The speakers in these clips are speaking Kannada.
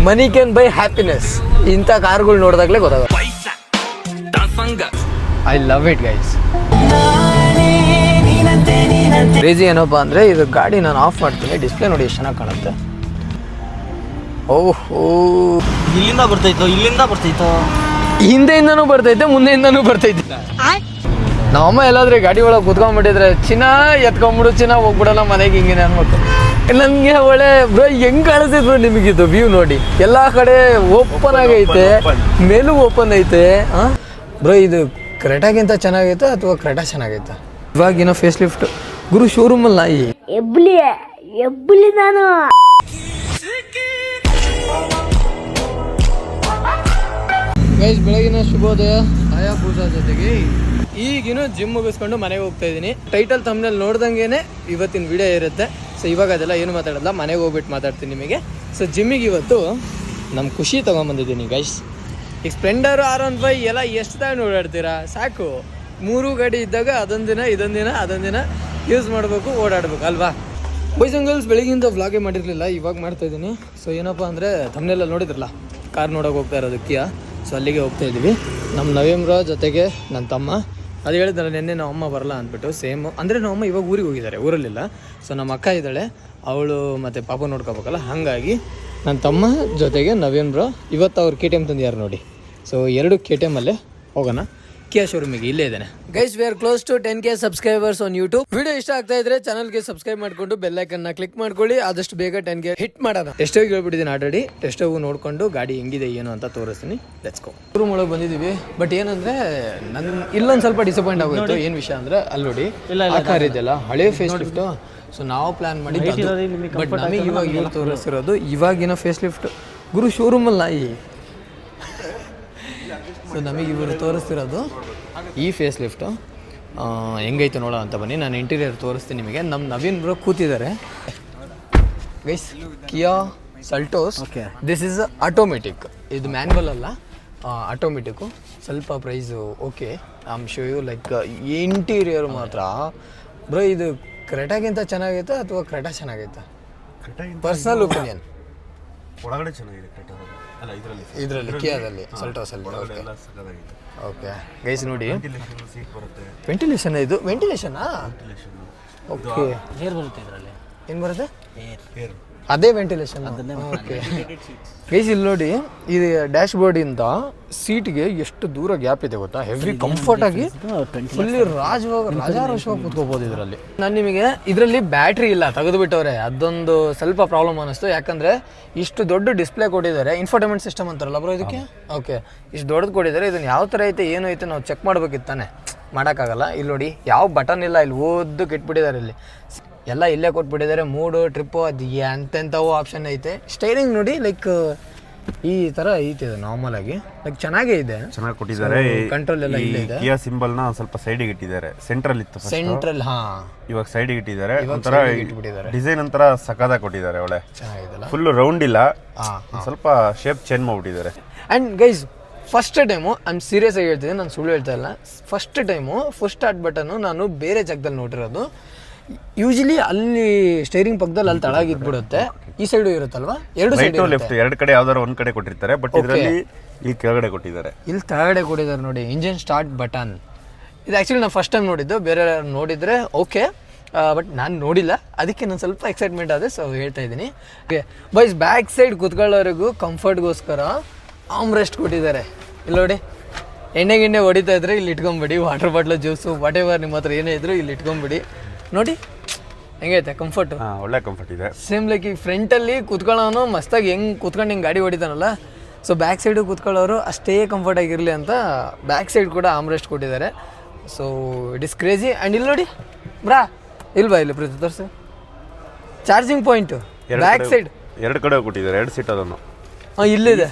Money can buy happiness. ಇಂಥ ಕಾರ್ಗಳು ನೋಡಿದಾಗಲೇ ಗೊತ್ತಾಗುತ್ತೆ. I love it guys. Crazy ಏನಪ್ಪ ಅಂದರೆ ಇದು ಗಾಡಿ ನಾನು ಆಫ್ ಮಾಡ್ತೀನಿ, ಡಿಸ್ಪ್ಲೇ ನೋಡಿ ಎಷ್ಟು ಚೆನ್ನಾಗಿ ಕಾಣುತ್ತೆ. ಓಹೋ, ಇಲ್ಲಿಂದ ಬರ್ತೈತೋ ಹಿಂದೆಯಿಂದನೂ ಬರ್ತೈತೆ, ಮುಂದೆಯಿಂದನೂ ಬರ್ತೈತೆ. ನಮ್ಮಮ್ಮ ಎಲ್ಲಾದ್ರೆ ಗಾಡಿ ಒಳಗೆ ಕುತ್ಕೊಂಡ್ಬಿಟ್ಟಿದ್ರೆ ಚಿನ್ನ ಎತ್ಕೊಂಡ್ಬಿಡು, ಚಿನ್ನ ಹೋಗ್ಬಿಡಲ್ಲ ಮನೆಗೆ ಹಿಂಗೇನೆ ಅನ್ಬೇಕು. ನನಗೆ ಒಳ್ಳೆ ಬ್ರೋ ಹೆಂಗ್ ಕಾಣಿಸ್ತೈತೆ ಬ್ರೋ ನಿಮಗಿದು ವ್ಯೂ ನೋಡಿ. ಎಲ್ಲ ಕಡೆ ಓಪನ್ ಆಗೈತೆ, ಮೇಲೂ ಓಪನ್ ಐತೆ. ಬ್ರೋ ಇದು ಕ್ರೆಟಾಗಿಂತ ಚೆನ್ನಾಗೈತೆ ಅಥವಾ ಕ್ರೆಟಾ ಚೆನ್ನಾಗೈತೆ? ಇವಾಗಿನ ಫೇಸ್ ಲಿಫ್ಟ್ ಗುರು ಶೋರೂಮಲ್ಲಿ ನಾಯಿ ಎಬ್ಬಲಿ ನಾನು ಗೈಸ್, ಬೆಳಗಿನ ಶುಭೋದಯ. ಆಯಾ ಪೂಜಾ ಜೊತೆಗೆ ಈಗಿನ ಜಿಮ್ ಮುಗಿಸ್ಕೊಂಡು ಮನೆಗೆ ಹೋಗ್ತಾ ಇದ್ದೀನಿ. ಟೈಟಲ್ ತಮ್ಮನಲ್ಲಿ ನೋಡ್ದಂಗೆ ಇವತ್ತಿನ ವಿಡಿಯೋ ಇರುತ್ತೆ. ಸೊ ಇವಾಗ ಅದೆಲ್ಲ ಏನು ಮಾತಾಡಲ್ಲ, ಮನೆಗೆ ಹೋಗ್ಬಿಟ್ಟು ಮಾತಾಡ್ತೀನಿ ನಿಮಗೆ. ಸೊ ಜಿಮ್ಮಿಗೆ ಇವತ್ತು ನಮ್ಮ ಖುಷಿ ತೊಗೊಂಬಂದಿದ್ದೀನಿ ಗೈಸ್. ಈಗ ಸ್ಪ್ಲೆಂಡರು R15 ಎಲ್ಲ ಎಷ್ಟು ತಾಂಡು ಓಡಾಡ್ತೀರಾ? ಸಾಕು, 3 ಗಾಡಿ ಇದ್ದಾಗ ಅದೊಂದಿನ ಇದೊಂದಿನ ಯೂಸ್ ಮಾಡಬೇಕು, ಓಡಾಡಬೇಕು ಅಲ್ವಾ? ಬಾಯ್ಸ್ ಆ್ಯಂಡ್ ಗರ್ಲ್ಸ್, ಬೆಳಗಿಂದ ವ್ಲಾಗೇ ಮಾಡಿರಲಿಲ್ಲ, ಇವಾಗ ಮಾಡ್ತಾಯಿದ್ದೀನಿ. ಸೊ ಏನಪ್ಪ ಅಂದರೆ ತಮ್ಮನೆಲ್ಲ ನೋಡಿದ್ರಲ್ಲ, ಕಾರ್ ನೋಡೋಕೆ ಹೋಗ್ತಾ ಇರೋದು ಕಿಯಾ. ಸೊ ಅಲ್ಲಿಗೆ ಹೋಗ್ತಾ ಇದ್ದೀವಿ. ನಮ್ಮ ನವೇಂದ್ರ ಜೊತೆಗೆ ನನ್ನ ತಮ್ಮ. ಅದು ಹೇಳಿದ್ನಲ್ಲ ನೆನ್ನೆ ನಮ್ಮ ಅಮ್ಮ ಬರಲ್ಲ ಅಂದ್ಬಿಟ್ಟು, ಸೇಮ್ ಅಂದರೆ ನಮ್ಮ ಅಮ್ಮ ಇವಾಗ ಊರಿಗೆ ಹೋಗಿದ್ದಾರೆ, ಊರಲ್ಲಿಲ್ಲ. ಸೊ ನಮ್ಮ ಅಕ್ಕ ಇದ್ದಾಳೆ, ಅವಳು ಮತ್ತು ಪಾಪ ನೋಡ್ಕೋಬೇಕಲ್ಲ, ಹಾಗಾಗಿ ನನ್ನ ತಮ್ಮ ಜೊತೆಗೆ ನವೇಂದ್ರ ಇವತ್ತು ಅವ್ರು KTM ತಂದಿದ್ದಾರೆ ನೋಡಿ. ಸೊ 2 KTM ಹೋಗೋಣ ಕಿಯಾ ಶೋರೂಮಿಗೆ, ಇಲ್ಲೇ ಇದ್ದಾನೆ. Guys, we are close to 10K subscribers on YouTube. Video ಇಷ್ಟ ಆಗ್ತಾ ಇದ್ರೆ ಚಾನಲ್ಗೆ ಸಬ್ಸ್ಕ್ರೈಬ್ ಮಾಡ್ಕೊಂಡು ಬೆಲ್ ಐಕನ್ ನ ಕ್ಲಿಕ್ ಮಾಡ್ಕೊಳ್ಳಿ. ಆದಷ್ಟು ಬೇಗ 10K ಹಿಟ್ ಮಾಡೋಣ. ಟೆಸ್ಟ್ ಹೋಗಿ ಹೇಳ್ಬಿಟ್ಟಿದ್ದೀನಿ ಆಲ್ರೆಡಿ. ಟೆಸ್ಟ್ ಹೋಗಿ ನೋಡ್ಕೊಂಡು ಗಾಡಿ ಹೆಂಗಿದೆ ಏನು ಅಂತ ತೋರಿಸ್ತೀನಿ. Let's go. ಶೋರೂಮ್ ಒಳಗೆ ಬಂದಿದ್ದೀವಿ. ಬಟ್ ಏನಂದ್ರೆ ಇಲ್ಲೊಂದು ಸ್ವಲ್ಪ ಡಿಸಪಾಯಿಂಟ್ ಆಗೋಯ್ತು. ಏನು ವಿಷಯ ಅಂದ್ರೆ ಅಲ್ಲಿ ನೋಡಿ ಆ ಕಾರ್ ಇದೆಯಲ್ಲ, ಹಳೆ ಫೇಸ್ ಲಿಫ್ಟ್. ಸೊ ನಾವು ಪ್ಲಾನ್ ಮಾಡಿದ್ದು, ಬಟ್ ನಮಗೆ ಇವಾಗ ಇವ್ರು ತೋರಿಸಿರೋದು ಇವಾಗಿನ ಫೇಸ್ ಲಿಫ್ಟ್. ಗುರು ಶೋರೂಮಲ್ಲಿ ನಾಯಿ. ಸೊ ನಮಗೆ ಇವರು ತೋರಿಸ್ತಿರೋದು ಈ ಫೇಸ್ ಲಿಫ್ಟು ಹೆಂಗೈತೆ ನೋಡೋ ಅಂತ ಬನ್ನಿ. ನಾನು ಇಂಟೀರಿಯರ್ ತೋರಿಸ್ತೀನಿ ನಿಮಗೆ. ನಮ್ಮ ನವೀನ್ ಬ್ರೋ ಕೂತಿದ್ದಾರೆ guys. Kia Seltos. This is automatic, ಇದು ಮ್ಯಾನ್ಯುವಲ್ ಅಲ್ಲ, ಆಟೋಮೆಟಿಕ್ಕು. ಸ್ವಲ್ಪ price okay. I am show you like interior ಮಾತ್ರ ಬ್ರೋ ಇದು ಕ್ರೆಟಾಗಿಂತ ಚೆನ್ನಾಗೈತೆ ಅಥವಾ ಕ್ರೆಟಾ ಚೆನ್ನಾಗೈತೆ? Personal opinion. ಒಳಗಡೆ ಚೆನ್ನಾಗಿದೆ ಇದರಲ್ಲಿ ಕಿಯಾದಲ್ಲಿ ಸಲ್ಟೋಸಲ್ಲಿ. ಓಕೆ ಗೈಸ್ ನೋಡಿ, ವೆಂಟಿಲೇಷನ್. ಇದು ವೆಂಟಿಲೇಷನಾ? ಓಕೆ, ಏರ್ ಬರುತ್ತೆ ಇದರಲ್ಲಿ. ಏನು ಬರುತ್ತೆ? ಅದೇ ವೆಂಟಿಲೇಷನ್. ಓಕೆ ಗೈಸ್, ಇಲ್ಲಿ ನೋಡಿ, ಇದು ಡ್ಯಾಶ್ ಬೋರ್ಡಿಂದ ಸೀಟ್ಗೆ ಎಷ್ಟು ದೂರ ಗ್ಯಾಪ್ ಇದೆ ಗೊತ್ತಾ? ಹೆವಿ ಕಂಫರ್ಟ್ ಆಗಿ ಫುಲ್ಲಿ ರಾಜಾರೋಷವಾಗಿ ಕೂತ್ಕೋಬೋದು ಇದರಲ್ಲಿ. ನಾನು ನಿಮಗೆ ಇದರಲ್ಲಿ ಬ್ಯಾಟ್ರಿ ಇಲ್ಲ, ತೆಗೆದುಬಿಟ್ಟವ್ರೆ. ಅದೊಂದು ಸ್ವಲ್ಪ ಪ್ರಾಬ್ಲಮ್ ಅನ್ನಿಸ್ತು. ಯಾಕಂದರೆ ಇಷ್ಟು ದೊಡ್ಡ ಡಿಸ್ಪ್ಲೇ ಕೊಟ್ಟಿದ್ದಾರೆ. ಇನ್ಫೋಟೈನ್ಮೆಂಟ್ ಸಿಸ್ಟಮ್ ಅಂತಾರಲ್ಲ ಬ್ರೋ ಇದಕ್ಕೆ. ಓಕೆ, ಇಷ್ಟು ದೊಡ್ಡದು ಕೊಟ್ಟಿದ್ದಾರೆ. ಇದನ್ನು ಯಾವ ಥರ ಐತೆ ಏನು ಐತೆ ನಾವು ಚೆಕ್ ಮಾಡಬೇಕಿತ್ತು ತಾನೆ, ಮಾಡೋಕ್ಕಾಗಲ್ಲ. ಇಲ್ಲಿ ನೋಡಿ ಯಾವ ಬಟನ್ ಇಲ್ಲ, ಇಲ್ಲಿ ಓದಕ್ಕೆ ಇಟ್ಬಿಟ್ಟಿದ್ದಾರೆ. ಇಲ್ಲಿ ಎಲ್ಲ ಇಲ್ಲೇ ಕೊಟ್ಬಿಟ್ಟಿದ್ದಾರೆ. 3 ಟ್ರಿಪ್ಪು ಅದು ಎಂತೆಂಥವು ಆಪ್ಷನ್ ಐತೆ. ಸ್ಟೈರಿಂಗ್ ನೋಡಿ ಲೈಕ್ ಈ ಥರ ಐತೆ, ಇದು ನಾರ್ಮಲ್ ಆಗಿ ಲೈಕ್ ಚೆನ್ನಾಗೇ ಇದೆ, ಚೆನ್ನಾಗಿ ಕೊಟ್ಟಿದ್ದಾರೆ. ಕಂಟ್ರೋಲ್ ಎಲ್ಲ ಇಲ್ಲೇ ಇದೆ. ಕಿಯಾ ಸಿಂಬಲ್ ನ ಸ್ವಲ್ಪ ಸೈಡಿಗೆ ಇಟ್ಟಿದ್ದಾರೆ. ಸೆಂಟ್ರಲ್ ಇತ್ತು, ಸೆಂಟ್ರಲ್. ಇವಾಗ ಸೈಡಿಗೆ ಇಟ್ಟಿದ್ದಾರೆ. ಒಂಥರ ಡಿಸೈನ್ ಒಂಥರ ಸಖತ್ತಾಗಿ ಕೊಟ್ಟಿದ್ದಾರೆ. ಒಳ್ಳೆ ಚೆನ್ನಾಗಿದೆಲ್ಲ, ಫುಲ್ ರೌಂಡ್ ಇಲ್ಲ, ಸ್ವಲ್ಪ ಶೇಪ್ ಚೇಂಜ್ ಮಾಡ್ಬಿಟ್ಟಿದ್ದಾರೆ. And guys, first time I am serious ಆಗಿ ಹೇಳ್ತಿದ್ದೀನಿ, ನಾನು ಸುಳ್ಳು ಹೇಳ್ತಾ ಇಲ್ಲ. ಫಸ್ಟ್ ಟೈಮು ಫುಲ್ ಸ್ಟಾರ್ಟ್ ಬಟನ್ನು ನಾನು ಬೇರೆ ಜಾಗದಲ್ಲಿ ನೋಡಿರೋದು. ಯೂಶಲಿ ಅಲ್ಲಿ ಸ್ಟೇರಿಂಗ್ ಪಕ್ಕದಲ್ಲಿ ಅಲ್ಲಿ ತಳಗಿದ್ಬಿಡುತ್ತೆ, ಈ ಸೈಡು ಇರುತ್ತಲ್ವಾ? ಎರಡು ಸೈಡ್ ಲೆಫ್ಟ್ ಎರಡು ಕಡೆ ಯಾವ್ದಾದ್ರು ಒಂದ್ ಕಡೆ ಕೊಟ್ಟಿರ್ತಾರೆ. ಬಟ್ ಇದರಲ್ಲಿ ಈ ಕೆಳಗಡೆ ಕೊಟ್ಟಿದ್ದಾರೆ, ಇಲ್ಲಿ ಕೆಳಗಡೆ ಕೊಟ್ಟಿದ್ದಾರೆ ನೋಡಿ. Engine start button. ಇದು ಆ್ಯಕ್ಚುಲಿ ನಾನು ಫಸ್ಟ್ ಟೈಮ್ ನೋಡಿದ್ದು, ಬೇರೆ ನೋಡಿದರೆ ಓಕೆ, ಬಟ್ ನಾನು ನೋಡಿಲ್ಲ, ಅದಕ್ಕೆ ನಾನು ಸ್ವಲ್ಪ ಎಕ್ಸೈಟ್ಮೆಂಟ್ ಆದೆ. ಸೊ ಹೇಳ್ತಾ ಇದ್ದೀನಿ. ಓಕೆ ಬಾಯ್ಸ್, ಬ್ಯಾಕ್ ಸೈಡ್ ಕೂತ್ಕೊಳ್ಳೋವರೆಗೂ ಕಂಫರ್ಟ್ಗೋಸ್ಕರ ಆರ್ಮ್ ರೆಸ್ಟ್ ಕೊಟ್ಟಿದ್ದಾರೆ. ಇಲ್ಲಿ ನೋಡಿ, ಎಣ್ಣೆ ಗಿಣ್ಣೆ ಹೊಡಿತಾ ಇದ್ರೆ ಇಲ್ಲಿ ಇಟ್ಕೊಂಬಿಡಿ. Water bottle, juice, whatever ನಿಮ್ಮ ಹತ್ರ ಏನೇ ಇದ್ರು ಇಲ್ಲಿ ಇಟ್ಕೊಂಬಿಡಿ. ನೋಡಿ ಹೆಂಗೈತೆ ಕಂಫರ್ಟು, ಒಳ್ಳೆ ಕಂಫರ್ಟ್ ಇದೆ. ಸೇಮ್ ಲೈಕ್ ಈಗ ಫ್ರಂಟಲ್ಲಿ ಕೂತ್ಕೊಳ್ಳೋನು ಮಸ್ತಾಗಿ ಹೆಂಗೆ ಕೂತ್ಕೊಂಡು ಹಿಂಗೆ ಗಾಡಿ ಹೊಡಿತಾನಲ್ಲ, ಸೊ ಬ್ಯಾಕ್ ಸೈಡು ಕೂತ್ಕೊಳ್ಳೋರು ಅಷ್ಟೇ ಕಂಫರ್ಟ್ ಆಗಿರಲಿ ಅಂತ ಬ್ಯಾಕ್ ಸೈಡ್ ಕೂಡ ಆರ್ಮ್ ರೆಸ್ಟ್ ಕೊಟ್ಟಿದ್ದಾರೆ. So it is crazy. And ಇಲ್ಲಿ ನೋಡಿ ಬ್ರಾ, ಇಲ್ವಾ ಇಲ್ಲಿ ಪ್ರತಿ ತೋರಿಸಿ ಚಾರ್ಜಿಂಗ್ ಪಾಯಿಂಟು ಬ್ಯಾಕ್ ಸೈಡ್. ಎರಡು ಕಡೆ ಕೊಟ್ಟಿದ್ದಾರೆ, 2 ಸೀಟ್ ಅದನ್ನು. ಇಲ್ಲಿದೆ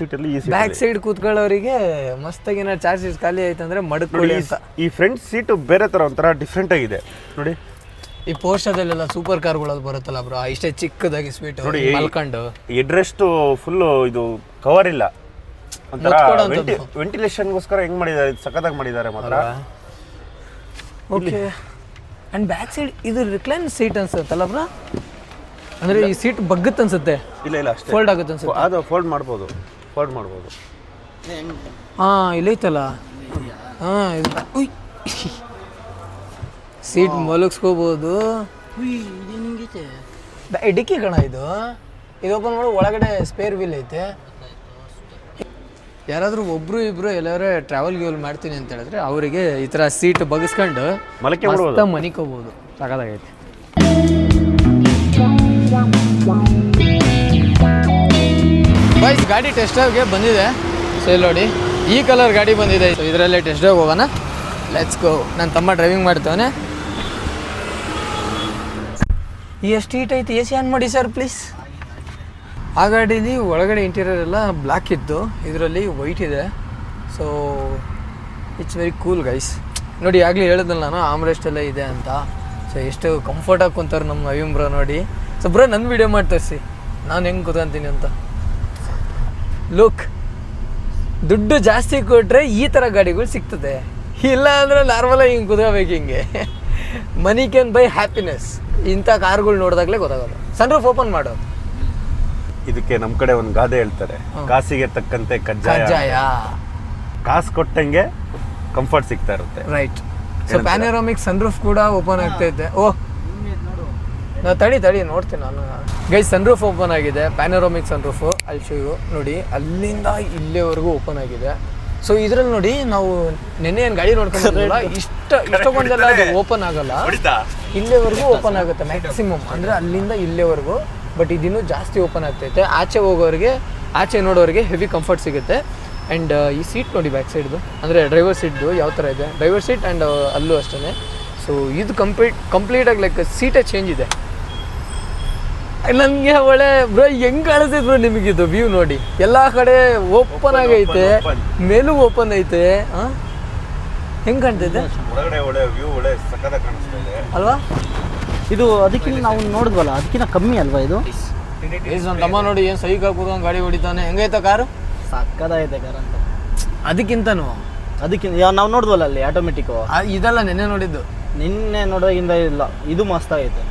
ಬ್ಯಾಕ್ ಸೈಡ್ ಕೂತ್ಕೊಳ್ಳೋರಿಗೆ ಮಸ್ತಾಗಿ ಏನಾದ್ರು ಚಾರ್ಜಸ್ ಖಾಲಿ ಆಯ್ತಂದ್ರೆ ಮಡಕೊಳ್ಳಿ ಅಂತ. ಈ ಫ್ರಂಟ್ ಸೀಟು ಬೇರೆ ಥರ ಒಂಥರ ಡಿಫ್ರೆಂಟ್ ಆಗಿದೆ ನೋಡಿ. ಈ ಪೋರ್ಷದಲ್ಲೆಲ್ಲ ಸೂಪರ್ ಕಾರ್ಗಳದ್ದು ಬರುತ್ತಲ್ಲ ಬ್ರೋ, ಇಷ್ಟೇ ಚಿಕ್ಕದಾಗಿ ಸ್ವೀಟ್ ನೋಡಿ ಮಲ್ಕೊಂಡು. ಎಡ್ರೆಸ್ಟು ಫುಲ್ಲು ಇದು ಕವರ್ ಇಲ್ಲ, ಒಂಥರ ವೆಂಟಿಲೇಷನ್ಗೋಸ್ಕರ ಹೆಂಗ್ ಮಾಡಿದ್ದಾರೆ, ಸಖತ್ತಾಗಿ ಮಾಡಿದ್ದಾರೆ ಮಾತ್ರ. ಓಕೆ, ಆ್ಯಂಡ್ ಬ್ಯಾಕ್ ಸೈಡ್ ಇದು ರಿಕ್ಲೈನ್ ಸೀಟ್ ಅನ್ಸುತ್ತಲ್ಲ ಬ್ರೋ? ಅಂದರೆ ಈ ಸೀಟ್ ಬಗ್ಗತ್ತೆ ಅನ್ಸುತ್ತೆ, ಇಲ್ಲ ಅಷ್ಟೇ ಫೋಲ್ಡ್ ಆಗುತ್ತೆ ಅನ್ಸುತ್ತೆ. ಅದು ಫೋಲ್ಡ್ ಮಾಡ್ಬೋದು. ಹಾಂ ಇಲ್ಲೈತಲ್ಲ, ಹಾಂ ಇದು ಉಯ್ ಸೀಟ್ ಮಲಗಿಸ್ಕೋಬೋದು. ಡಿಕ್ಕಿ ಕಣ ಇದು ಓಪನ್ ಮಾಡೋ ಒಳಗಡೆ ಸ್ಪೇರ್ ವೀಲ್ ಐತೆ. ಯಾರಾದರೂ ಒಬ್ರು ಇಬ್ರು ಎಲ್ಲಾರು ಟ್ರಾವೆಲ್ ಗಿವೆಲ್ ಮಾಡ್ತೀನಿ ಅಂತ ಹೇಳಿದ್ರೆ ಅವರಿಗೆ ಈ ಥರ ಸೀಟ್ ಬಗ್ಗಿಸ್ಕೊಂಡು ಮನಿಕೋಬೋದು. ಸಾಕಾಗೈತೆ. ಬಾಯ್ಸ್ ಗಾಡಿ ಟೆಸ್ಟ್ ಡ್ರೈವ್ಗೆ ಬಂದಿದೆ. ಸೊ ಇಲ್ಲಿ ನೋಡಿ ಈ ಕಲರ್ ಗಾಡಿ ಬಂದಿದೆ. ಸೊ ಇದರಲ್ಲೇ ಟೆಸ್ಟ್ ಡ್ರೈವ್ ಹೋಗೋಣ. Let's go. ನನ್ನ ತಮ್ಮ ಡ್ರೈವಿಂಗ್ ಮಾಡ್ತಾನೆ. ಎಷ್ಟು ಹೀಟ್ ಐತಿ, ಎ ಸಿ ಆನ್ ಮಾಡಿ ಸರ್ ಪ್ಲೀಸ್. ಆ ಗಾಡೀಲಿ ಒಳಗಡೆ ಇಂಟೀರಿಯರ್ ಎಲ್ಲ ಬ್ಲ್ಯಾಕ್ ಇತ್ತು, ಇದರಲ್ಲಿ ವೈಟ್ ಇದೆ. So it's very cool guys. ನೋಡಿ ಆಗಲೇ ಹೇಳಿದ್ನಲ್ಲ ನಾನು ಆಮ್ರೆಸ್ಟ್ ಎಲ್ಲ ಇದೆ ಅಂತ. ಸೊ ಎಷ್ಟು ಕಂಫರ್ಟಾಗಿ ಕುಂತಾರೆ ನಮ್ಮ ನವೀನ್ ಬ್ರೋ. ನೋಡಿ ಸೊ ಬ್ರೋ ನನ್ನ ವೀಡಿಯೋ ಮಾಡಿ ತೋರಿಸಿ ನಾನು ಹೆಂಗೆ ಕೂತ್ಕೊಂತೀನಿ ಅಂತ. ಲುಕ್, ದುಡ್ಡು ಜಾಸ್ತಿ ಕೊಟ್ಟರೆ ಈ ಥರ ಗಾಡಿಗಳು ಸಿಗ್ತದೆ, ಇಲ್ಲ ಅಂದರೆ ನಾರ್ಮಲಾಗಿ ಹಿಂಗೆ ಕೂತ್ಕೋಬೇಕು. ಹಿಂಗೆ ಮನಿ ಕ್ಯಾನ್ ಬೈ ಹ್ಯಾಪಿನೆಸ್. ಇಂಥ ಕಾರ್ಗಳು ನೋಡಿದಾಗಲೇ ಗೊತ್ತಾಗೋದು. ಸನ್ ರೂಫ್ ಓಪನ್ ಮಾಡೋದು. ಇದಕ್ಕೆ ನಮ್ಮ ಕಡೆ ಒಂದು ಗಾದೆ ಹೇಳ್ತಾರೆ, ಕಾಸಿಗೆ ತಕ್ಕಂತೆ ಕಜ್ಜಾಯ. ಕಾಸು ಕೊಟ್ಟಂಗೆ ಕಂಫರ್ಟ್ ಸಿಗ್ತಾ ಇರುತ್ತೆ. Right. So panoramic sunroof ಕೂಡ ಓಪನ್ ಆಗ್ತೈತೆ. ಓಹ್ ತಡಿ ನೋಡ್ತೀನಿ ನಾನು. ಗೈಸ್ ಸನ್ ರೂಫ್ ಓಪನ್ ಆಗಿದೆ, ಪ್ಯಾನೋರಾಮಿಕ್ ಸನ್ ರೂಫು. ಅಲ್ಲಿ ಶೋ ನೋಡಿ, ಅಲ್ಲಿಂದ ಇಲ್ಲಿವರೆಗೂ ಓಪನ್ ಆಗಿದೆ. ಸೊ ಇದರಲ್ಲಿ ನೋಡಿ ನಾವು ನೆನ್ನೆ ಏನು ಗಾಡಿ ನೋಡ್ಕೊಂಡ್ರಲ್ಲ, ಇಷ್ಟೊಂದೆಲ್ಲ ಅದು ಓಪನ್ ಆಗಲ್ಲ, ಇಲ್ಲಿವರೆಗೂ ಓಪನ್ ಆಗುತ್ತೆ ಮ್ಯಾಕ್ಸಿಮಮ್. ಅಂದರೆ ಅಲ್ಲಿಂದ ಇಲ್ಲಿವರೆಗೂ. ಬಟ್ ಇದಿನ್ನೂ ಜಾಸ್ತಿ ಓಪನ್ ಆಗ್ತೈತೆ. ಆಚೆ ಹೋಗೋರಿಗೆ, ಆಚೆ ನೋಡೋರಿಗೆ ಹೆವಿ ಕಂಫರ್ಟ್ ಸಿಗುತ್ತೆ. ಆ್ಯಂಡ್ ಈ ಸೀಟ್ ನೋಡಿ ಬ್ಯಾಕ್ ಸೈಡ್ದು, ಅಂದರೆ ಡ್ರೈವರ್ ಸೀಟ್ದು ಯಾವ ಥರ ಇದೆ, ಡ್ರೈವರ್ ಸೀಟ್ ಆ್ಯಂಡ್ ಅಲ್ಲೂ ಅಷ್ಟೇ. ಸೊ ಇದು ಕಂಪ್ಲೀಟಾಗಿ ಲೈಕ್ ಸೀಟೇ ಚೇಂಜ್ ಇದೆ. ನನಗೆ ಒಳ್ಳೆ ಬ್ರೋ ಹೆಂಗೆ ಕಾಣಿಸ್ತೈತೆ ಬ್ರೋ ನಿಮಗಿದು ವ್ಯೂ ನೋಡಿ. ಎಲ್ಲ ಕಡೆ ಓಪನ್ ಆಗೈತೆ, ಮೇಲೂ ಓಪನ್ ಐತೆ. ಹೆಂಗೆ ಕಾಣ್ತೈತೆ ಅಲ್ವಾ? ಇದು ಅದಕ್ಕಿಂತ ನಾವು ನೋಡಿದ್ವಲ್ಲ ಅದಕ್ಕಿಂತ ಕಮ್ಮಿ ಅಲ್ವಾ ಇದು? ನನ್ನ ತಮ್ಮ ನೋಡಿ ಏನು ಸೈಕ್ ಕೂತ್ಕೊಂಡು ಗಾಡಿ ಹೊಡಿತಾನೆ. ಹೆಂಗೈತೆ ಕಾರು? ಸಕ್ಕದಾಗೈತೆ ಕಾರ್ ಅಂತ. ಅದಕ್ಕಿಂತನೂ ನಾವು ನೋಡಿದ್ವಲ್ಲ ಅಲ್ಲಿ ಆಟೋಮೆಟಿಕ್ಕು. ಇದೆಲ್ಲ ನೆನ್ನೆ ನೋಡಿದ್ದು. ನಿನ್ನೆ ನೋಡೋದ್ರಿಂದ ಇಲ್ಲ, ಇದು ಮಸ್ತಾಗೈತೆ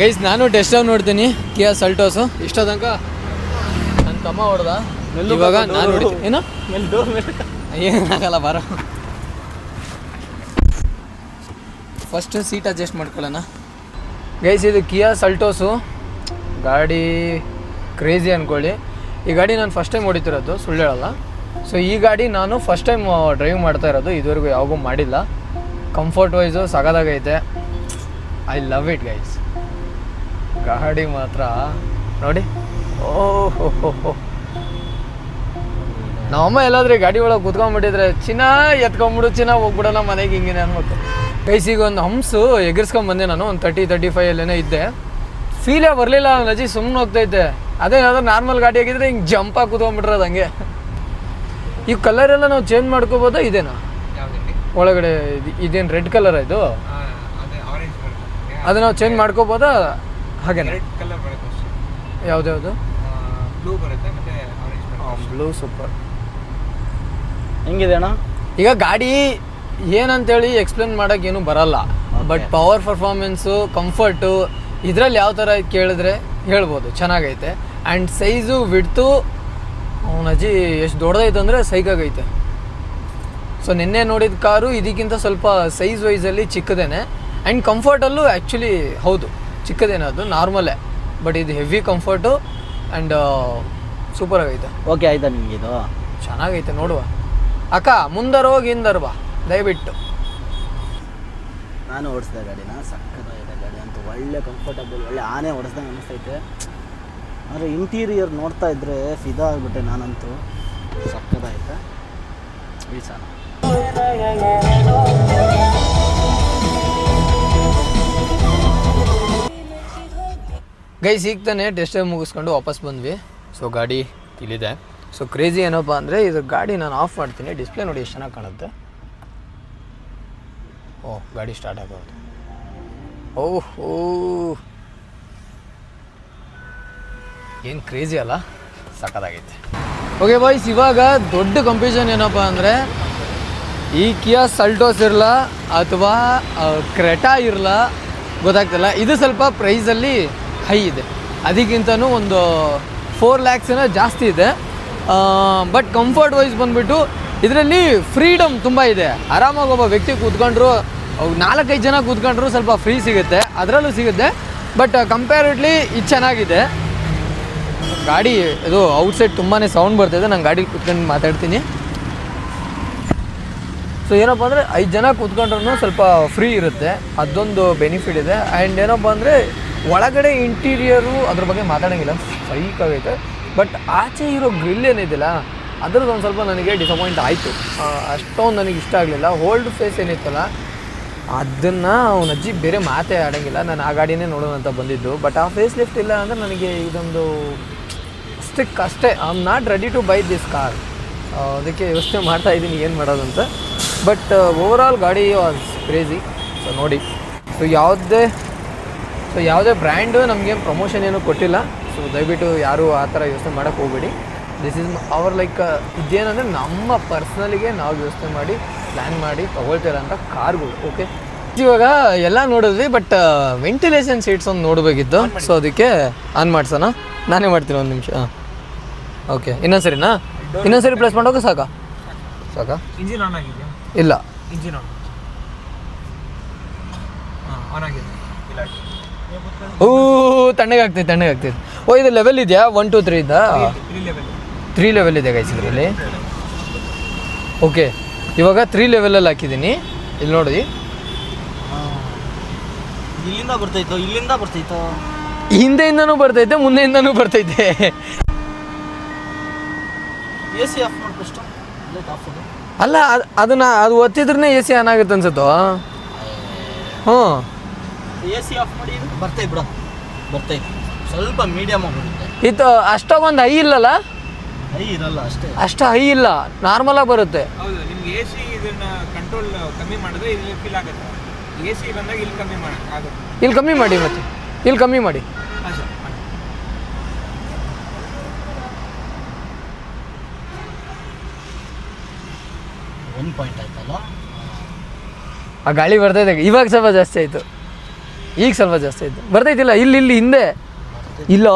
ಗೈಸ್. ನಾನು ಟೆಸ್ಟ್ ಡ್ರೈವ್ ನೋಡ್ತೀನಿ ಕಿಯಾ ಸಲ್ಟೋಸು. ಇಷ್ಟ ತನಕ ನನ್ನ ತಮ್ಮ ಹೊಡೆದ, ಇವಾಗ ನಾನು ನೋಡ್ತೀನಿ. ಏನು ಏನಾಗಲ್ಲ ಬಾರೋ. ಫಸ್ಟ್ ಸೀಟ್ ಅಡ್ಜಸ್ಟ್ ಮಾಡ್ಕೊಳ್ಳೋಣ ಗೈಸ್. ಇದು ಕಿಯಾ ಸಲ್ಟೋಸು ಗಾಡಿ ಕ್ರೇಜಿ ಅಂದ್ಕೊಳ್ಳಿ. ಈ ಗಾಡಿ ನಾನು ಫಸ್ಟ್ ಟೈಮ್ ಹೊಡಿತಿರೋದು, ಸುಳ್ಳು ಹೇಳಲ್ಲ. ಸೊ ಈ ಗಾಡಿ ನಾನು ಫಸ್ಟ್ ಟೈಮ್ ಡ್ರೈವ್ ಮಾಡ್ತಾ ಇರೋದು, ಇದುವರೆಗೂ ಯಾವಾಗೂ ಮಾಡಿಲ್ಲ. ಕಂಫರ್ಟ್ ವೈಸು ಸಗದಾಗೈತೆ. I love it guys. ಗಾಡಿ ಮಾತ್ರ ನೋಡಿ. ಓಹೋ, ನಮ್ಮಮ್ಮ ಎಲ್ಲಾದ್ರೆ ಗಾಡಿ ಒಳಗೆ ಕುತ್ಕೊಂಡ್ಬಿಟ್ಟಿದ್ರೆ ಚಿನ್ನ ಎತ್ಕೊಂಡ್ಬಿಡು, ಚಿನ್ನ ಹೋಗ್ಬಿಡೋಣ ಮನೆಗೆ, ಹಿಂಗೆ ಅನ್ಬೇಕು ಗೈಸ್. ಈಗ ಒಂದು ಹಂಸು ಎಗರ್ಸ್ಕೊಂಡ್ಬಂದೆ ನಾನು, ಒಂದು 30-35 ಅಲ್ಲೇನೋ ಇದ್ದೆ. ಫೀಲೇ ಬರಲಿಲ್ಲ ನಜಿ, ಸುಮ್ಮನೆ ಹೋಗ್ತೈತೆ. ಅದೇನಾದ್ರೂ ನಾರ್ಮಲ್ ಗಾಡಿ ಆಗಿದ್ರೆ ಹಿಂಗೆ ಜಂಪಾಗಿ ಕೂತ್ಕೊಂಡ್ಬಿಟ್ರೆ ಹಂಗೆ. ಈ ಕಲರೆಲ್ಲ ನಾವು ಚೇಂಜ್ ಮಾಡ್ಕೋಬೋದಾ? ಇದೇನಾ ಒಳಗಡೆ ಇದೇನು ರೆಡ್ ಕಲರ್ ಇದು? ಅದು ನಾವು ಚೇಂಜ್ ಮಾಡ್ಕೋಬೋದಾ? ಹಾಗೇನಾ? ಯಾವ್ದು? ಬ್ಲೂ ಬರುತ್ತೆ, ಬ್ಲೂ ಸೂಪರ್. ಹೆಂಗಿದೆ ಅಣ್ಣ ಈಗ ಗಾಡಿ ಏನಂತೇಳಿ ಎಕ್ಸ್ಪ್ಲೇನ್ ಮಾಡೋಕೆ ಏನೂ ಬರಲ್ಲ. ಬಟ್ ಪವರ್ ಪರ್ಫಾರ್ಮೆನ್ಸು, ಕಂಫರ್ಟು ಇದರಲ್ಲಿ ಯಾವ ಥರ ಕೇಳಿದ್ರೆ ಹೇಳ್ಬೋದು, ಚೆನ್ನಾಗೈತೆ. ಆ್ಯಂಡ್ ಸೈಜು ವಿಡ್ತು ಅವನಜ್ಜಿ ಎಷ್ಟು ದೊಡ್ಡದೈತೆ ಅಂದರೆ ಸೈಕಾಗೈತೆ. ಸೊ ನಿನ್ನೆ ನೋಡಿದ ಕಾರು ಇದಕ್ಕಿಂತ ಸ್ವಲ್ಪ ಸೈಜ್ ವೈಸಲ್ಲಿ ಚಿಕ್ಕದೇನೆ. ಆ್ಯಂಡ್ ಕಂಫರ್ಟಲ್ಲೂ ಆ್ಯಕ್ಚುಲಿ ಹೌದು ಚಿಕ್ಕದೇನೆ, ಅದು ನಾರ್ಮಲೇ. ಬಟ್ ಇದು ಹೆವಿ ಕಂಫರ್ಟು ಆ್ಯಂಡ್ ಸೂಪರ್ ಆಗೈತೆ. ಓಕೆ ಆಯ್ತಾ ನಿಮಗೆ? ಇದು ಚೆನ್ನಾಗೈತೆ ನೋಡುವ. ಅಕ್ಕ ಮುಂದರ ಹೋಗಿ ಹಿಂದರ ಬಾ ದಯವಿಟ್ಟು. ನಾನು ಓಡಿಸಿದೆ ಗಾಡಿನ, ಸಕ್ಕತ್ತಾಗಿದೆ ಗಾಡಿ ಅಂತೂ. ಒಳ್ಳೆ ಕಂಫರ್ಟಬಲ್, ಒಳ್ಳೆ ಆನೆ ಓಡಿಸ್ದಂಗೆ ಅನ್ನಿಸ್ತೈತೆ. ಅಂದರೆ ಇಂಟೀರಿಯರ್ ನೋಡ್ತಾ ಇದ್ದರೆ ಫಿದಾ ಆಗಿಬಿಟ್ಟೆ ನಾನಂತೂ. ಸಕ್ಕತ್ತಾಯ್ತು ಇಳಿಸೋಣ. ಗೈಸ್ ಈಗ ತಾನೇ ಟೆಸ್ಟ್ ಡ್ರೈವ್ ಮುಗಿಸ್ಕೊಂಡು ವಾಪಸ್ ಬಂದ್ವಿ. ಸೊ ಗಾಡಿ ಇಲ್ಲಿದೆ. ಸೊ ಕ್ರೇಜಿ ಏನಪ್ಪ ಅಂದರೆ ಇದು ಗಾಡಿ ನಾನು ಆಫ್ ಮಾಡ್ತೀನಿ, ಡಿಸ್ಪ್ಲೇ ನೋಡಿ ಎಷ್ಟು ಚೆನ್ನಾಗಿ ಕಾಣುತ್ತೆ. ಓಹ್ ಗಾಡಿ ಸ್ಟಾರ್ಟ್ ಆಗೋದು. ಓಹೋ ಏನು ಕ್ರೇಜಿ ಅಲ್ಲ, ಸಕ್ಕತ್ತಾಗೈತೆ. ಓಕೆ ಬಾಯ್ಸ್, ಇವಾಗ ದೊಡ್ಡ ಕಂಪ್ಯೂಷನ್ ಏನಪ್ಪ ಅಂದರೆ ಈ ಕಿಯಾ ಸಲ್ಟೋಸ್ ಇರಲ್ಲ ಅಥವಾ ಕ್ರೆಟಾ ಇರಲ್ಲ ಗೊತ್ತಾಗ್ತಿಲ್ಲ. ಇದು ಸ್ವಲ್ಪ ಪ್ರೈಸಲ್ಲಿ ಹೈ ಇದೆ, ಅದಕ್ಕಿಂತನೂ ಒಂದು 4 lakhs ಜಾಸ್ತಿ ಇದೆ. ಬಟ್ ಕಂಫರ್ಟ್ ವೈಸ್ ಬಂದುಬಿಟ್ಟು ಇದರಲ್ಲಿ ಫ್ರೀಡಮ್ ತುಂಬ ಇದೆ. ಆರಾಮಾಗಿ ಒಬ್ಬ ವ್ಯಕ್ತಿ ಕೂತ್ಕೊಂಡ್ರು 4-5 ಜನ ಕೂತ್ಕೊಂಡ್ರು ಸ್ವಲ್ಪ ಫ್ರೀ ಸಿಗುತ್ತೆ, ಅದರಲ್ಲೂ ಸಿಗುತ್ತೆ. ಬಟ್ ಕಂಪ್ಯಾರಿಟ್ಲಿ ಇದು ಚೆನ್ನಾಗಿದೆ. ಗಾಡಿ ಇದು ಔಟ್ಸೈಡ್ ತುಂಬಾ ಸೌಂಡ್ ಬರ್ತಾಯಿದೆ, ನಾನು ಗಾಡಿ ಕೂತ್ಕೊಂಡು ಮಾತಾಡ್ತೀನಿ. ಸೊ ಏನಪ್ಪ ಅಂದರೆ 5 ಜನ ಕೂತ್ಕೊಂಡ್ರೂ ಸ್ವಲ್ಪ ಫ್ರೀ ಇರುತ್ತೆ, ಅದೊಂದು ಬೆನಿಫಿಟ್ ಇದೆ. ಆ್ಯಂಡ್ ಏನಪ್ಪ ಅಂದರೆ ಒಳಗಡೆ ಇಂಟೀರಿಯರು ಅದ್ರ ಬಗ್ಗೆ ಮಾತಾಡೋಂಗಿಲ್ಲ, ಸೈಕಾಗೈತೆ. ಬಟ್ ಆಚೆ ಇರೋ ಗ್ರಿಲ್ ಏನಿದೆಯಲ್ಲ ಅದ್ರದ್ದು ಒಂದು ಸ್ವಲ್ಪ ನನಗೆ ಡಿಸಪಾಯಿಂಟ್ ಆಯಿತು. ಅಷ್ಟೊಂದು ನನಗೆ ಇಷ್ಟ ಆಗಲಿಲ್ಲ. ಹೋಲ್ಡ್ ಫೇಸ್ ಏನಿತ್ತಲ್ಲ ಅದನ್ನು ಅವನ ಅಜ್ಜಿ ಬೇರೆ ಮಾತೇ ಆಡೋಂಗಿಲ್ಲ. ನಾನು ಆ ಗಾಡಿನೇ ನೋಡೋಣ ಅಂತ ಬಂದಿದ್ದು. ಬಟ್ ಆ ಫೇಸ್ ಲಿಫ್ಟ್ ಇಲ್ಲ ಅಂದರೆ ನನಗೆ ಇದೊಂದು ಅಷ್ಟೇ. I am not ready to buy this car. ಅದಕ್ಕೆ ಯೋಚನೆ ಮಾಡ್ತಾಯಿದ್ದೀನಿ ಏನು ಮಾಡೋದು ಅಂತ. ಬಟ್ ಓವರಾಲ್ ಗಾಡಿ ವಾಸ್ ಕ್ರೇಜಿ. ಸೊ ನೋಡಿ, ಸೊ ಯಾವುದೇ ಬ್ರ್ಯಾಂಡು ನಮಗೆ ಪ್ರಮೋಷನ್ ಏನೂ ಕೊಟ್ಟಿಲ್ಲ. ಸೊ ದಯವಿಟ್ಟು ಯಾರೂ ಆ ಥರ ಯೋಚನೆ ಮಾಡೋಕ್ಕೆ ಹೋಗಬೇಡಿ. ದಿಸ್ ಈಸ್ ಅವರ್ ಲೈಕ್ ಇದೇನಂದರೆ ನಮ್ಮ ಪರ್ಸ್ನಲಿಗೆ ನಾವು ಯೋಚನೆ ಮಾಡಿ ಪ್ಲ್ಯಾನ್ ಮಾಡಿ ತೊಗೊಳ್ತೀರ ಅಂತ ಕಾರ್ಗಳು. ಓಕೆ, ಇವಾಗ ಎಲ್ಲ ನೋಡಿದ್ವಿ. ಬಟ್ ವೆಂಟಿಲೇಷನ್ ಸೀಟ್ಸ್ ಒಂದು ನೋಡಬೇಕಿತ್ತು. ಸೊ ಅದಕ್ಕೆ ಆನ್ ಮಾಡ್ಸೋಣ. ನಾನೇ ಮಾಡ್ತೀನಿ, ಒಂದು ನಿಮಿಷ. ಹಾಂ, ಓಕೆ. ಇನ್ನೊಂದ್ಸರಿ ಪ್ಲೇಸ್ ಮಾಡೋಕೆ ಸಾಕಾ? ಇಂಜಿನ್ ಆನ್ ಆಗಿದೆಯಾ? ಇಲ್ಲ, ಇಂಜಿನ್ ಆನ್ ಆಗಿದೆ. ತಣ್ಣಗಾಗ್ತೈತೆ. ಓ, ಇದು ಲೆವೆಲ್ ಇದೆಯಾ? 1 2 3 ಇದ್ದ? 3 ಲೆವೆಲ್ ಇದೆ ಗೈಸ್ ಇದರಲ್ಲಿ. ಓಕೆ, ಇವಾಗ 3 ಲೆವೆಲಲ್ಲಿ ಹಾಕಿದ್ದೀನಿ. ಇಲ್ಲಿ ನೋಡಿ, ಇಲ್ಲಿಂದ ಬರ್ತಾಯಿತ್ತು, ಹಿಂದೆಯಿಂದನೂ ಬರ್ತೈತೆ, ಮುಂದೆಯಿಂದನೂ ಬರ್ತೈತೆ. AC ಆಫ್ ಮಾಡ್ಬಿಟ್ಟು ಲೈಟ್ ಆಫ್ ಇದೆ. ಅಲ್ಲ, ಅದು ಒತ್ತಿದ್ರೇ AC ಆನ್ ಆಗುತ್ತೆ ಅನ್ಸುತ್ತೋ. ಹ್ಞೂ, AC ಆಫ್ ಮಾಡಿ ಬರ್ತೈತೆ ಸ್ವಲ್ಪ ಮೀಡಿಯಮ್ ಆಗಿಬಿಡುತ್ತೆ. ಇದು ಅಷ್ಟೊಂದು ಹೈ ಇಲ್ಲಲ್ಲ? ಹೈ ಇರಲ್ಲ, ಅಷ್ಟು ಹೈ ಇಲ್ಲ, ನಾರ್ಮಲಾಗಿ ಬರುತ್ತೆ. ಹೌದು, ನಿಮ್ಗೆ AC ಇದನ್ನ ಕಂಟ್ರೋಲ್ ಕಮ್ಮಿ ಮಾಡಿದ್ರೆ ಇಲ್ಲಿ ಫೀಲ್ ಆಗುತ್ತೆ. AC ಬಂದಾಗ ಇಲ್ಲಿ ಕಮ್ಮಿ ಆಗುತ್ತೆ. ಇಲ್ಲಿ ಕಮ್ಮಿ ಮಾಡಿ, ಮತ್ತೆ ಇಲ್ಲಿ ಕಮ್ಮಿ ಮಾಡಿ. ಹಾಂ ಸರ್. ಒಂದು ಪಾಯಿಂಟ್ ಆಯ್ತಲ್ಲ, ಆ ಗಾಳಿ ಬರ್ತೈತೆ. ಇವಾಗ ಸ್ವಲ್ಪ ಜಾಸ್ತಿ ಆಯಿತು, ಈಗ ಸ್ವಲ್ಪ ಜಾಸ್ತಿ ಆಯಿತು. ಬರ್ತೈತಿಲ್ಲ, ಇಲ್ಲಿ ಹಿಂದೆ ಇಲ್ಲ,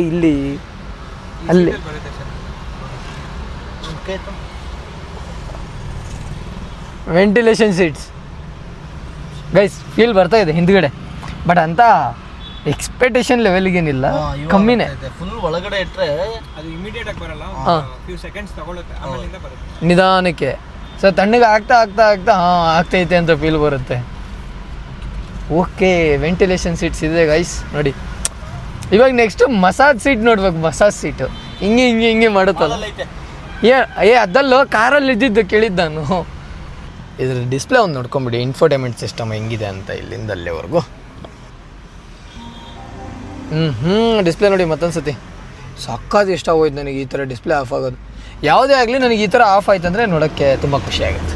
ಇಲ್ಲಿ ಅಲ್ಲಿ ಬರುತ್ತೆ sir. Ventilation seats guys feel ಬರ್ತಾ ಇದೆ ಹಿಂದ್ಗಡೆ. ಬಟ್ ಅಂತ ಎಕ್ಸ್ಪೆಕ್ಟೇಷನ್ ಲೆವೆಲ್ಗೇನಿಲ್ಲ, ಕಮ್ಮಿನೇ. ಫುಲ್ ಒಳಗಡೆ ಇಟ್ಟರೆ ಅದು ಇಮಿಡಿಯೇಟ್ ಆಗಿ ಬರಲ್ಲ, ಫ್ಯೂ ಸೆಕೆಂಡ್ಸ್ ತಗೊಳುತ್ತೆ, ಆಮೇಲಿಂದ ಬರುತ್ತೆ ನಿಧಾನಕ್ಕೆ. ಸೊ ತಣ್ಣಗೆ ಆಗ್ತಾ ಆಗ್ತೈತೆ ಅಂತ ಫೀಲ್ ಬರುತ್ತೆ. ಓಕೆ, ವೆಂಟಿಲೇಷನ್ ಸೀಟ್ಸ್ ಇದೆ ಗೈಸ್ ನೋಡಿ. ಇವಾಗ ನೆಕ್ಸ್ಟು ಮಸಾಜ್ ಸೀಟ್ ನೋಡ್ಬೇಕು. ಮಸಾಜ್ ಸೀಟು ಹಿಂಗೆ ಮಾಡುತ್ತಲ್ಲ. ಅದಲ್ಲೋ ಕಾರಲ್ಲಿ ಇದ್ದಿದ್ದು ಕೇಳಿದ್ದು ನಾನು. ಇದ್ರ ಡಿಸ್ಪ್ಲೇ ಒಂದು ನೋಡ್ಕೊಂಬಿಡಿ, ಇನ್ಫೋಟೈನ್ಮೆಂಟ್ ಸಿಸ್ಟಮ್ ಹೆಂಗಿದೆ ಅಂತ ಇಲ್ಲಿಂದ ಅಲ್ಲಿವರೆಗೂ. ಡಿಸ್ಪ್ಲೇ ನೋಡಿ ಮತ್ತೊಂದು ಸತಿ. ಸಕ್ಕತ್ತು ಇಷ್ಟ ಆಗೋಯ್ತು ನನಗೆ ಈ ಥರ ಡಿಸ್ಪ್ಲೇ ಆಫ್ ಆಗೋದು. ಯಾವುದೇ ಆಗಲಿ ನನಗೆ ಈ ಥರ ಆಫ್ ಆಯ್ತು ಅಂದರೆ ನೋಡೋಕ್ಕೆ ತುಂಬ ಖುಷಿ ಆಗುತ್ತೆ.